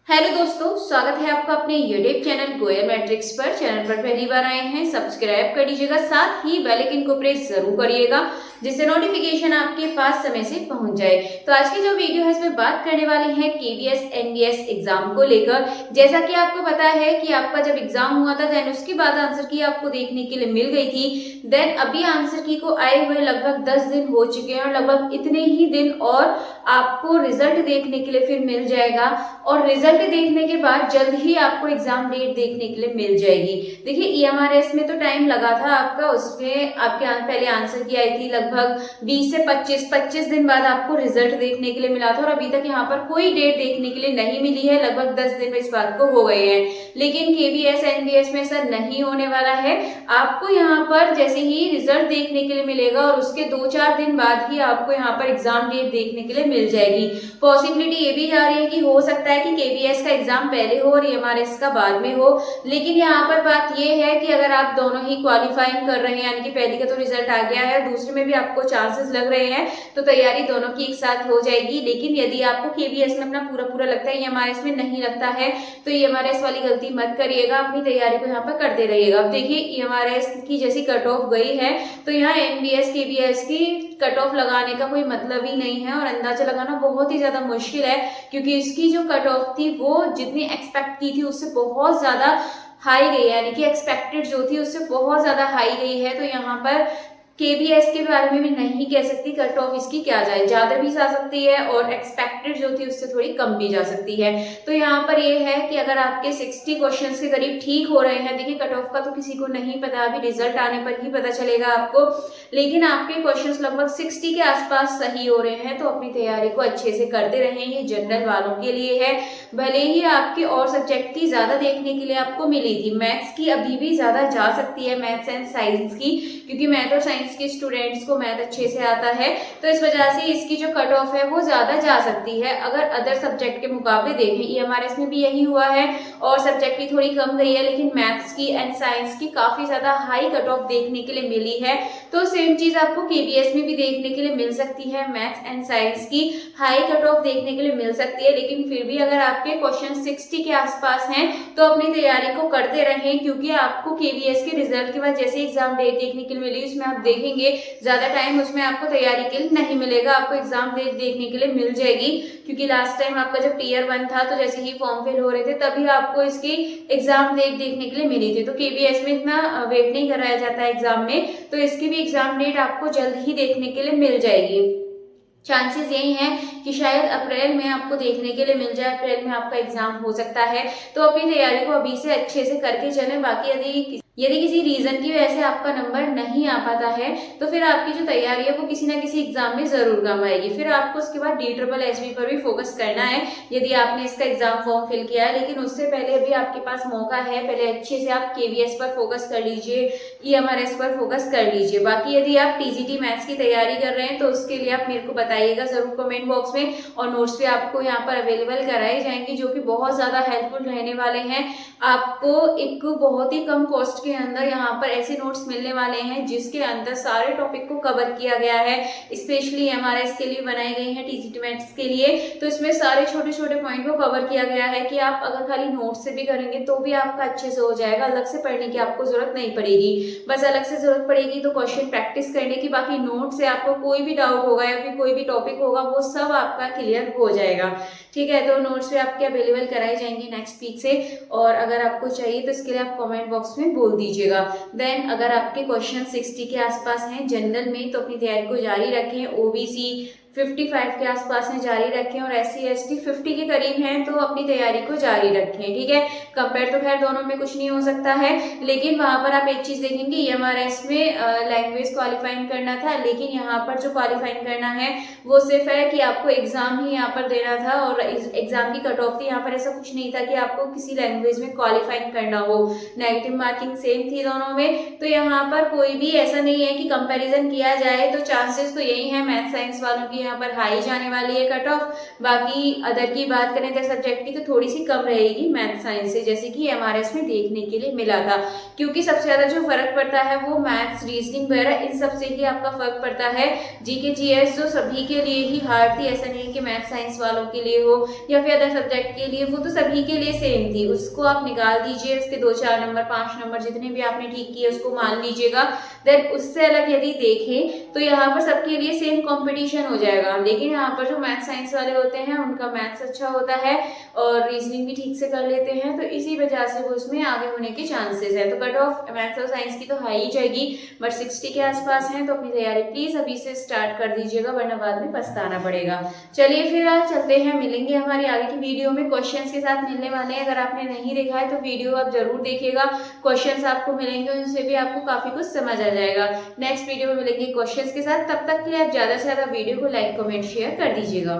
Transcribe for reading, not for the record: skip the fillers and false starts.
Hello दोस्तों, स्वागत है आपका अपने यूट्यूब चैनल गोयल मैट्रिक्स पर। चैनल पर पहली बार आए हैं, सब्सक्राइब कर लीजिएगा, साथ ही बेल आइकन को प्रेस जरूर करिएगा जिससे नोटिफिकेशन आपके पास समय से पहुंच जाए। तो आज की जो वीडियो है इसमें बात करने वाले हैं केवीएस एनवीएस एग्जाम को लेकर। जैसा कि आपको पता है कि आपका जब एग्जाम हुआ था देन उसके बाद आंसर की आपको देखने के लिए मिल गई थी। देन अभी आंसर की को आए हुए लगभग 10 दिन हो चुके हैं और लगभग इतने ही दिन और आपको रिजल्ट देखने के लिए फिर मिल जाएगा और रिजल्ट देखने के बाद जल्द ही आपको एग्जाम डेट देखने के लिए मिल जाएगी। देखिए ईएमआरएस में तो टाइम लगा था आपका, उसमें आपके पहले आंसर की आई थी लगभग 20 से 25 दिन बाद आपको रिजल्ट देखने के लिए मिला था और अभी तक यहाँ पर कोई डेट देखने के लिए नहीं मिली है। लगभग 10 दिन इस बात को हो गए हैं, लेकिन केवीएस एनवीएस में ऐसा नहीं होने वाला है। आपको यहाँ पर जैसे ही रिजल्ट देखने के लिए मिलेगा और उसके 2-4 दिन बाद ही आपको यहाँ पर एग्जाम डेट देखने के लिए मिल जाएगी। पॉसिबिलिटी ये भी जा रही है कि हो सकता है कि केवीएस का एग्जाम पहले हो और ईएमआरएस का बाद में हो, लेकिन यहाँ पर बात ये है कि अगर आप दोनों ही क्वालिफाइंग कर रहे हैं, यानी कि पहले का तो रिजल्ट आ गया है, दूसरे में भी आपको चांसेस लग रहे हैं, तो तैयारी दोनों की एक साथ हो जाएगी। लेकिन यदि आपको केवीएस में अपना पूरा लगता है, ईएमआरएस में नहीं लगता है, तो ईएमआरएस वाली गलती मत करिएगा, अपनी तैयारी को यहाँ पर करते रहिएगा। अब देखिए ईएमआरएस की जैसी कट ऑफ गई है तो यहाँ एनवीएस केवीएस की कट ऑफ लगाने का कोई मतलब ही नहीं है और अंदाजा लगाना बहुत ही ज्यादा मुश्किल है, क्योंकि इसकी जो कट ऑफ थी वो जितनी एक्सपेक्ट की थी उससे बहुत ज्यादा हाई गई है, यानी कि एक्सपेक्टेड जो थी उससे बहुत ज्यादा हाई गई है। तो यहाँ पर केवीएस के बारे में भी नहीं कह सकती कट ऑफ इसकी क्या जाए, ज्यादा भी जा सकती है और एक्सपेक्टेड जो थी उससे थोड़ी कम भी जा सकती है। तो यहाँ पर ये है कि अगर आपके 60 क्वेश्चंस के करीब ठीक हो रहे हैं, देखिए कट ऑफ का तो किसी को नहीं पता, अभी रिजल्ट आने पर ही पता चलेगा आपको, लेकिन आपके क्वेश्चंस लगभग 60 के आसपास सही हो रहे हैं, तो अपनी तैयारी को अच्छे से करते रहें। ये जनरल वालों के लिए है, भले ही आपके और सब्जेक्ट की ज्यादा देखने के लिए आपको मिली थी, मैथ्स की अभी भी ज्यादा जा सकती है, मैथ्स एंड साइंस की, क्योंकि मैथ और साइंस के स्टूडेंट्स को मैथ अच्छे से आता है, तो इस वजह से इसकी जो कट ऑफ है वो ज्यादा जा सकती है अगर अदर सब्जेक्ट के मुकाबले देखें। ईएमआरएस में भी यही हुआ है और सब्जेक्ट की थोड़ी कम गई है, लेकिन मैथ्स की एंड साइंस की काफी ज्यादा हाई कट ऑफ देखने के लिए मिली है। तो सेम चीज आपको केवीएस में भी देखने के लिए मिल सकती है, मैथ्स एंड साइंस की हाई कट ऑफ देखने के लिए मिल सकती है, लेकिन फिर भी अगर आपके क्वेश्चन 60 के आसपास हैं तो अपनी तैयारी को करते रहें, क्योंकि आपको केवीएस के रिजल्ट के बाद जैसे एग्जाम डेट देखने के लिए मिली उसमें आप देखेंगे ज्यादा टाइम उसमें आपको तैयारी के लिए नहीं मिलेगा, आपको एग्जाम डेट देखने के लिए मिल जाएगी। क्योंकि लास्ट टाइम आपका जब टीयर 1 था तो जैसे ही फॉर्म फिल हो रहे थे तभी आपको इसकी एग्जाम डेट देखने के लिए मिली थी। तो केवीएस में इतना वेट नहीं कराया जाता है एग्जाम में, तो इसकी भी एग्जाम डेट आपको जल्द ही देखने के लिए मिल जाएगी। चांसेस यही हैं कि शायद अप्रैल में आपको देखने के लिए मिल जाए, अप्रैल में आपका एग्जाम हो सकता है। तो अपनी तैयारी को अभी से अच्छे से करके चलें। बाकी यदि किसी रीजन की वजह से आपका नंबर नहीं आ पाता है तो फिर आपकी जो तैयारी है वो किसी ना किसी एग्जाम में जरूर काम आएगी। फिर आपको उसके बाद DSSB पर भी फोकस करना है यदि आपने इसका एग्जाम फॉर्म फिल किया है, लेकिन उससे पहले भी आपके पास मौका है, पहले अच्छे से आप केवीएस पर फोकस कर लीजिए, ईएमआरएस पर फोकस कर लीजिए। बाकी यदि आप टीजीटी मैथ्स की तैयारी कर रहे हैं तो उसके लिए आप मेरे को बताइएगा जरूर कमेंट बॉक्स में, और नोट्स भी आपको यहाँ पर अवेलेबल कराए जाएंगे जो कि बहुत ज्यादा हेल्पफुल रहने वाले हैं। आपको एक बहुत ही कम कॉस्ट के अंदर यहाँ पर ऐसे नोट्स मिलने वाले हैं जिसके अंदर सारे टॉपिक को कवर किया गया है, स्पेशली एमआरएस के लिए बनाई गई है, टीजीटी मैथ्स के लिए। तो इसमें सारे छोटे छोटे पॉइंट को कवर किया गया है कि आप अगर खाली नोट्स से भी करेंगे तो भी आपका अच्छे से हो जाएगा, अलग से पढ़ने की आपको जरूरत नहीं पड़ेगी। बस अलग से जरूरत पड़ेगी तो क्वेश्चन प्रैक्टिस करने की, बाकी नोट से आपको कोई भी डाउट होगा या फिर कोई भी टॉपिक होगा वो सब आपका क्लियर हो जाएगा। ठीक है, तो नोट्स भी आपके अवेलेबल कराए जाएंगे नेक्स्ट वीक से, और अगर आपको चाहिए तो इसके लिए आप कमेंट बॉक्स में बोल दीजिएगा। देन अगर आपके क्वेश्चन 60 के आसपास हैं जनरल में तो अपनी तैयारी को जारी रखें, ओबीसी 55 के आसपास में जारी रखें और SC ST 50 के करीब हैं तो अपनी तैयारी को जारी रखें। ठीक है, कंपेयर तो खैर दोनों में कुछ नहीं हो सकता है, लेकिन वहां पर आप एक चीज देखेंगे, ईएमआरएस में लैंग्वेज क्वालिफाइंग करना था, लेकिन यहाँ पर जो क्वालिफाइंग करना है वो सिर्फ है कि आपको एग्जाम ही यहाँ पर देना था और एग्जाम की कट ऑफ थी। यहाँ पर ऐसा कुछ नहीं था कि आपको किसी लैंग्वेज में क्वालिफाइंग करना हो, नेगेटिव मार्किंग सेम थी दोनों में। तो यहाँ पर कोई भी ऐसा नहीं है कि कंपेरिजन किया जाए तो चांसेस तो यही है मैथ साइंस वालों की आपकी यहाँ पर हाई जाने वाली है कट ऑफ। बाकी अदर की बात करें तो सब्जेक्ट की तो थोड़ी सी कम रहेगी मैथ साइंस से, जैसे कि एमआरएस में देखने के लिए मिला था, क्योंकि सबसे ज़्यादा जो फर्क पड़ता है वो मैथ्स, रीजनिंग वगैरह इन सब से ही आपका फर्क पड़ता है। जीके जीएस जो सभी के लिए ही हार्ड थी, ऐसा नहीं है कि मैथ साइंस वालों के लिए हो या फिर अदर सब्जेक्ट के लिए, वो तो सभी के लिए सेम थी। उसको आप निकाल दीजिए, उसके 2-4 नंबर 5 नंबर जितने भी आपने ठीक किए उसको मान लीजिएगा। देन उससे अलग यदि देखें तो यहाँ पर सबके लिए सेम कंपटीशन हो जाएगा। लेकिन यहाँ पर जो मैथ साइंस वाले होते हैं उनका मैथ्स अच्छा होता है और रीजनिंग भी ठीक से कर लेते हैं, तो इसी वजह से वो उसमें आगे होने के चांसेस है। तो कट ऑफ मैथ्स और साइंस की तो हाई ही जाएगी, बट 60 के आसपास है। तो अपनी तैयारी प्लीज अभी से स्टार्ट कर दीजिएगा, वरना बाद में पछताना पड़ेगा। चलिए फिलहाल चलते हैं, मिलेंगे हमारी आगे की वीडियो में। क्वेश्चंस के साथ मिलने वाले हैं, अगर आपने नहीं देखा है तो वीडियो आप जरूर देखिएगा। क्वेश्चंस आपको मिलेंगे, उनसे भी आपको काफी कुछ समझ आ जाएगा। नेक्स्ट वीडियो में मिलेंगे क्वेश्चंस के साथ, तब तक के लिए आप ज्यादा से ज्यादा वीडियो को लाइक कमेंट शेयर कर दीजिएगा।